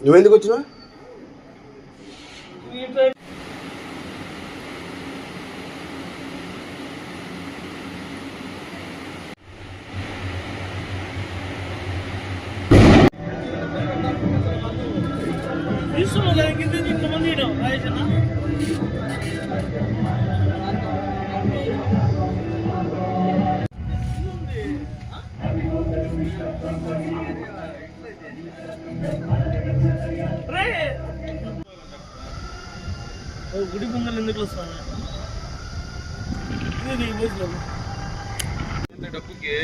నువ్వెందుకు వచ్చినా? గుడి పొంగల్ ఎందుకు వస్తాను డబ్బుకి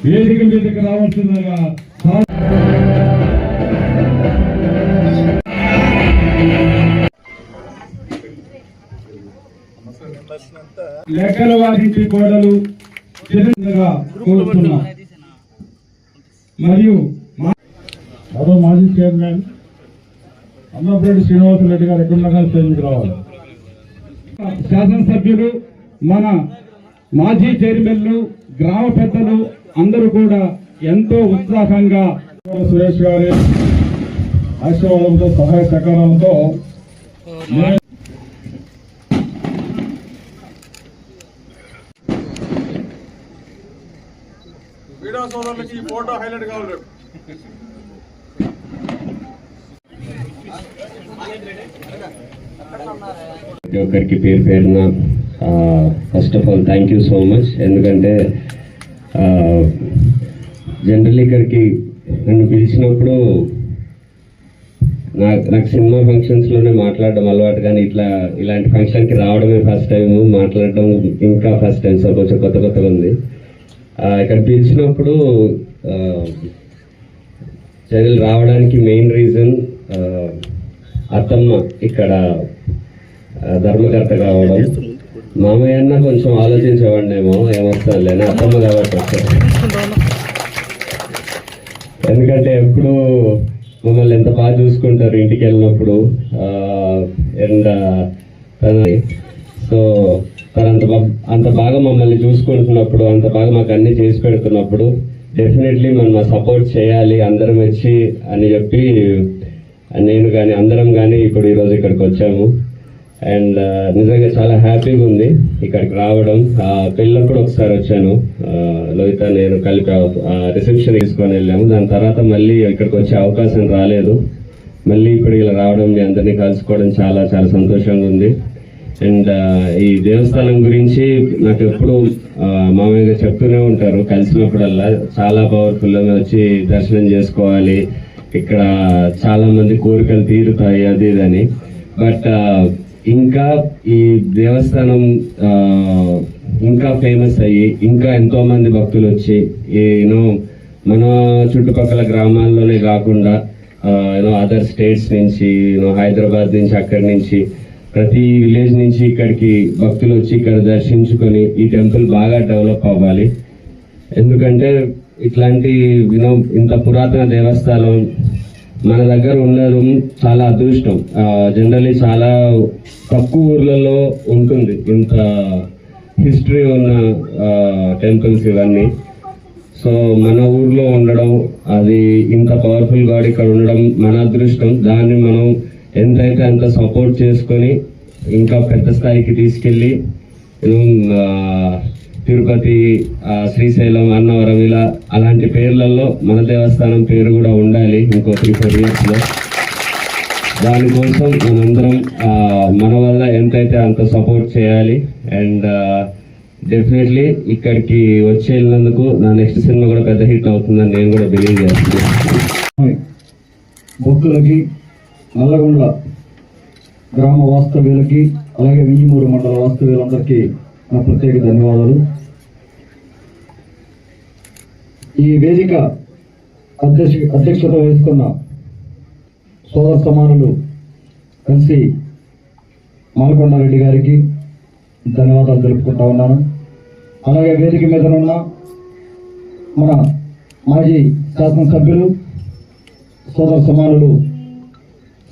వేదిక మీదకి రావాల్సిందిగా లెక్కల వారికి కోడలు కోరుతున్నా. మరియు మరో మాజీ చైర్మన్ అన్నపరెడ్డి శ్రీనివాసరెడ్డి గారు ఎక్కడ స్టేజ్కి రావాలి. శాసనసభ్యులు, మన మాజీ చైర్మన్లు, గ్రామ పెద్దలు అందరూ కూడా ఎంతో ఉత్సాహంగా సురేష్ గారి ఆశీర్వాదంతో సహాయ సహకారంతో వీడియో సోదరులకి ఈ ఫోటో హైలైట్ కావాలి. ప్రతి ఒక్కరికి పేరు పేరున first of all thank you so much. ఎందుకంటే జనరల్లీ ఇక్కడికి నన్ను పిలిచినప్పుడు నాకు సినిమా ఫంక్షన్స్లోనే మాట్లాడడం అలవాటు, కానీ ఇలాంటి ఫంక్షన్కి రావడమే ఫస్ట్ టైం, మాట్లాడడం ఇంకా ఫస్ట్ టైం. సో కొంచెం కొత్తగా ఉంది. ఇక్కడ పిలిచినప్పుడు చర్యలు రావడానికి మెయిన్ రీజన్ అత్తమ్మ ఇక్కడ ధర్మకర్త కావడం. మామయ్య అన్న కొంచెం ఆలోచించేవాడినేమో ఏమొస్తాను లేని, అత్తమ్మ కాబట్టి వచ్చాను. ఎందుకంటే ఎప్పుడు మమ్మల్ని ఎంత బాగా చూసుకుంటారు ఇంటికి వెళ్ళినప్పుడు. అండ్ సో తను అంత బాగా మమ్మల్ని చూసుకుంటున్నప్పుడు, అంత బాగా మాకు అన్ని చేసి పెడుతున్నప్పుడు డెఫినెట్లీ మనం సపోర్ట్ చేయాలి అందరం వచ్చి అని చెప్పి నేను కానీ అందరం కానీ ఇప్పుడు ఈరోజు ఇక్కడికి వచ్చాము. అండ్ నిజంగా చాలా హ్యాపీగా ఉంది ఇక్కడికి రావడం. పెళ్ళప్పుడు ఒకసారి వచ్చాను, లోహిత నేను కలిపి రిసెప్షన్ తీసుకొని వెళ్ళాము. దాని తర్వాత మళ్ళీ ఇక్కడికి వచ్చే అవకాశం రాలేదు. మళ్ళీ ఇప్పుడు ఇలా రావడం, మీ అందరినీ కలుసుకోవడం చాలా చాలా సంతోషంగా ఉంది. అండ్ ఈ దేవస్థానం గురించి నాకు ఎప్పుడు మామయ్య చెప్తూనే ఉంటారు కలిసినప్పుడల్లా, చాలా పవర్ఫుల్, వచ్చి దర్శనం చేసుకోవాలి, ఇక్కడ చాలా మంది కోరికలు తీరుతాయి అది ఇదని. బట్ ఇంకా ఈ దేవస్థానం ఇంకా ఫేమస్ అయ్యి ఇంకా ఎంతో మంది భక్తులు వచ్చి మన చుట్టుపక్కల గ్రామాల్లోనే కాకుండా అదర్ స్టేట్స్ నుంచి, హైదరాబాద్ నుంచి, అక్కడి నుంచి ప్రతి విలేజ్ నుంచి ఇక్కడికి భక్తులు వచ్చి ఇక్కడ దర్శించుకొని ఈ టెంపుల్ బాగా డెవలప్ అవ్వాలి. ఎందుకంటే ఇట్లాంటి ఇంత పురాతన దేవస్థానం మన దగ్గర ఉండడం చాలా అదృష్టం. జనరల్లీ చాలా తక్కువ ఊర్లలో ఉంటుంది ఇంత హిస్టరీ ఉన్న టెంపుల్స్ ఇవన్నీ. సో మన ఊర్లో ఉండడం, అది ఇంత పవర్ఫుల్ గాడ్ ఇక్కడ ఉండడం మన అదృష్టం. దాన్ని మనం ఎంతైతే అంత సపోర్ట్ చేసుకొని ఇంకా పెద్ద స్థాయికి తీసుకెళ్ళి తిరుపతి, శ్రీశైలం, అన్నవరం ఇలా అలాంటి పేర్లలో మన దేవస్థానం పేరు కూడా ఉండాలి ఇంకో 3-4 yearsలో. దానికోసం మనందరం మన వల్ల ఎంతైతే అంత సపోర్ట్ చేయాలి. అండ్ డెఫినెట్లీ ఇక్కడికి వచ్చి వెళ్ళినందుకు నా నెక్స్ట్ సినిమా కూడా పెద్ద హిట్ అవుతుందని నేను కూడా బిలీవ్ చేస్తున్నాను. భక్తులకి, నల్లగొండ గ్రామ వాస్తవ్యులకి, అలాగే వింజమూరు మండల వాస్తవ్యులందరికీ నా ప్రత్యేక ధన్యవాదాలు. ఈ వేదిక అధ్యక్షత వహిస్తున్న సోదర సమానులు కలిసి మాలకొండారెడ్డి గారికి ధన్యవాదాలు తెలుపుకుంటా ఉన్నాను. అలాగే వేదిక మీద ఉన్న మన మాజీ శాసనసభ్యులు సోదర సమానులు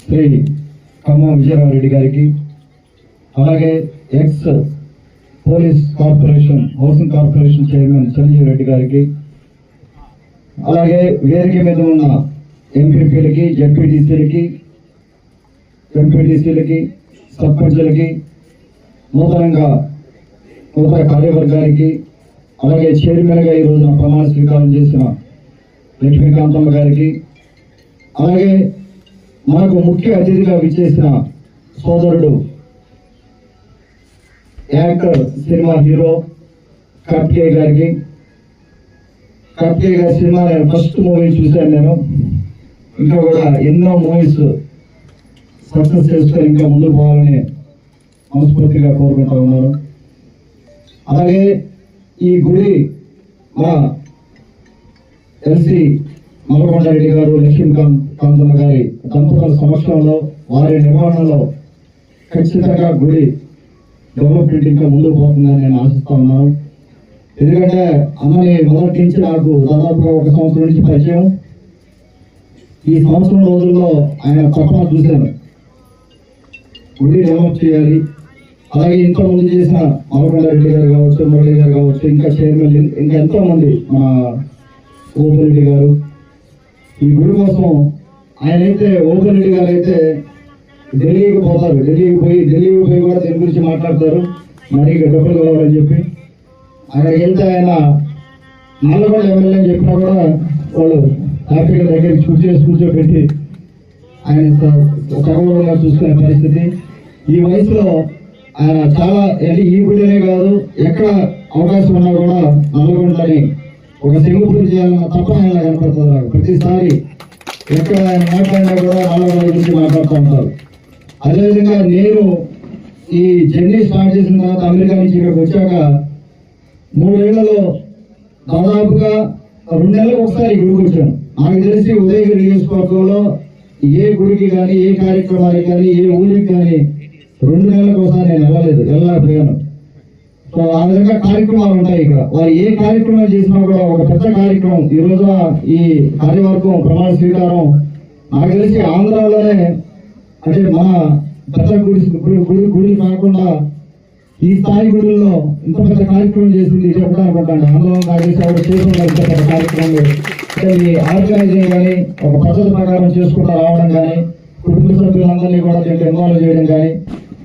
శ్రీ ఖమ్మం విజయరామరెడ్డి గారికి, అలాగే ex police corporation housing corporation chairman Sanjeev Reddy గారికి, అలాగే వేదిక మీద ఉన్న ఎంపీపీలకి, ఎంపీటీసీలకి, సర్పంచులకి, నూతన కార్యవర్గానికి, అలాగే చైర్మన్గా ఈ రోజున ప్రమాణ స్వీకారం చేసిన లక్ష్మీకాంతమ్మ గారికి, అలాగే మనకు ముఖ్య అతిథిగా విచ్చేసిన సోదరుడు యాంకర్ సినిమా హీరో కార్తికేయ గారికి. కార్తికేయ గారి సినిమా నేను ఫస్ట్ మూవీ చూశాను. నేను ఇంకా కూడా ఎన్నో మూవీస్ సక్సెస్ చేసుకొని ఇంకా ముందుకు పోవాలని మనస్ఫూర్తిగా కోరుకుంటా ఉన్నాను. అలాగే ఈ గుడి మా ఎల్సి మాలకొండారెడ్డి గారు, లక్ష్మీకాంతమ్మ గారి దంపతుల సమక్షంలో, వారి నిర్వహణలో ఖచ్చితంగా గుడి డెవలప్మెంట్ ఇంకా ముందుకు పోతుందని నేను ఆశిస్తా ఉన్నాను. ఎందుకంటే అన్నని మొదటి నుంచి నాకు దాదాపుగా 1 సంవత్సరం నుంచి పరిచయం. ఈ సంవత్సరం రోజుల్లో ఆయన తప్పన చూశాను, గుడి డెవలప్ చేయాలి. అలాగే ఇంతకుముందు చేసిన మాలకొండారెడ్డి గారు కావచ్చు, మురళి గారు కావచ్చు, ఇంకా చైర్మన్, ఇంకా ఎంతో మంది, మన ఓపెన్ రెడ్డి గారు, ఈ గుడి కోసం ఆయనైతే ఓపెన్ రెడ్డి గారు అయితే ఢిల్లీకి పోతారు. ఢిల్లీకి పోయి కూడా దీని గురించి మాట్లాడతారు, మరీ డబ్బులు కావాలని చెప్పి. అక్కడికి వెళ్తే ఆయన నల్లగొండ ఎమ్మెల్యే అని చెప్పినా కూడా వాళ్ళు హ్యాపీగా దగ్గరికి కూర్చోబెట్టి ఆయన సగౌరవంగా చూసుకునే పరిస్థితి. ఈ వయసులో ఆయన చాలా, అంటే ఈ గుడినే కాదు, ఎక్కడ అవకాశం ఉన్నా కూడా నల్లగొండని ఒక సింగపూర్ చేయాలన్న తప్పన ఆయన కనపడుతుంది నాకు. ప్రతిసారి ఎక్కడ ఆయన మాట్లాడినా కూడా నల్లగొండ గురించి మాట్లాడుతూ ఉంటారు. అదేవిధంగా నేను ఈ జర్నీ స్టార్ట్ చేసిన తర్వాత అమెరికా నుంచి ఇక్కడికి వచ్చాక 3 ఏళ్లలో దాదాపుగా 2 నెలలకు ఒకసారి గుడికి వచ్చాను. నాకు తెలిసి ఉదయగిరి నియోజకవర్గంలో ఏ గుడికి కానీ, ఏ కార్యక్రమానికి కానీ, ఏ ఊరికి కానీ 2 నెలలకు ఒకసారి నేను వెళ్ళలేకపోయాను. సో ఆ విధంగా కార్యక్రమాలు ఉంటాయి ఇక్కడ. వారు ఏ కార్యక్రమం చేసినా కూడా ఒక పెద్ద కార్యక్రమం. ఈ రోజున ఈ కార్యవర్గం ప్రమాణ స్వీకారం నాకు తెలిసి ఆంధ్రాలోనే, అంటే మన పెద్ద గుడి కాకుండా ఈ స్థాయి గుడుల్లో ఇంత పెద్ద కార్యక్రమం చేసింది ఇది ఒకటే అనుకుంటాను. అందులో నాకు తెలిసి ఆవిడ చేసిన ఇంత పెద్ద కార్యక్రమం అంటే ఈ ఆర్గనైజింగ్ కానీ, ఒక పద్ధతి ప్రకారం చేసుకుంటూ రావడం కానీ, కుటుంబ సభ్యులందరినీ కూడా దీంట్లో ఇన్వాల్వ్ చేయడం కానీ,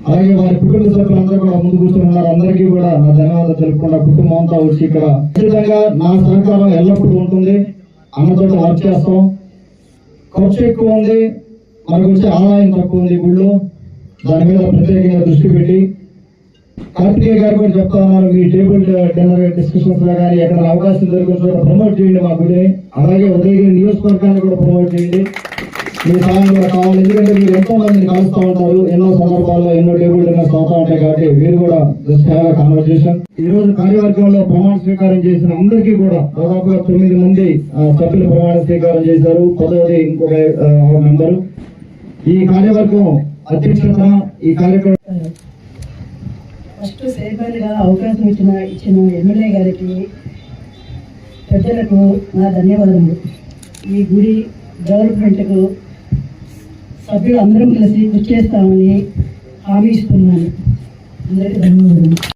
అలాగే వారి కుటుంబ సభ్యులందరూ కూడా ముందు కూర్చొని ఉన్నారు. అందరికీ కూడా నా ధన్యవాదాలు తెలుపుకుండా కుటుంబం అంతా వచ్చి ఇక్కడ ఖచ్చితంగా నా సహకారం ఎల్లప్పుడూ ఉంటుంది. అన్నతో వర్క్ చేస్తాం. ఖర్చు ఎక్కువ ఉంది, మనకు వచ్చే ఆదాయం తక్కువ ఉంది గుళ్ళో. దాని మీద ప్రత్యేకంగా దృష్టి పెట్టి కార్తికేయ గారు కూడా చెప్తా ఉన్నారు, మీ టేబుల్ డిన్నర్ డిస్కషన్స్ లో కానీ ఎక్కడ అవకాశం దొరికిన చోట ప్రమోట్ చేయండి మా గుడిని. అలాగే ఉదయగిరి నియోజకవర్గాన్ని కూడా ప్రమోట్ చేయండి. మీ సహాయం కూడా కావాలి. ఎందుకంటే మీరు ఎంతో మందిని కలుస్తూ ఉంటారు, ఎన్నో సందర్భాల్లో ఎన్నో టేబుల్ డిన్నర్స్ అవుతా ఉంటాయి. కాబట్టి మీరు కూడా జస్ట్ హ్యావ్ కాన్వర్సేషన్. ఈ రోజు కార్యవర్గంలో ప్రమాణ స్వీకారం చేసిన అందరికీ కూడా దాదాపుగా 9 మంది సభ్యులు ప్రమాణ స్వీకారం చేశారు. 10వది ఇంకొక మెంబరు. ఈ కార్యవర్గం అధ్యక్షత ఈ కార్యక్రమం ఫస్ట్ చైర్మన్గా అవకాశం ఇచ్చిన ఎమ్మెల్యే గారికి, పెద్దలకు నా ధన్యవాదములు. ఈ గుడి డెవలప్మెంట్కు సభ్యులు అందరం కలిసి కృషి చేస్తామని హామీ ఇస్తున్నాను. అందరికీ ధన్యవాదాలు.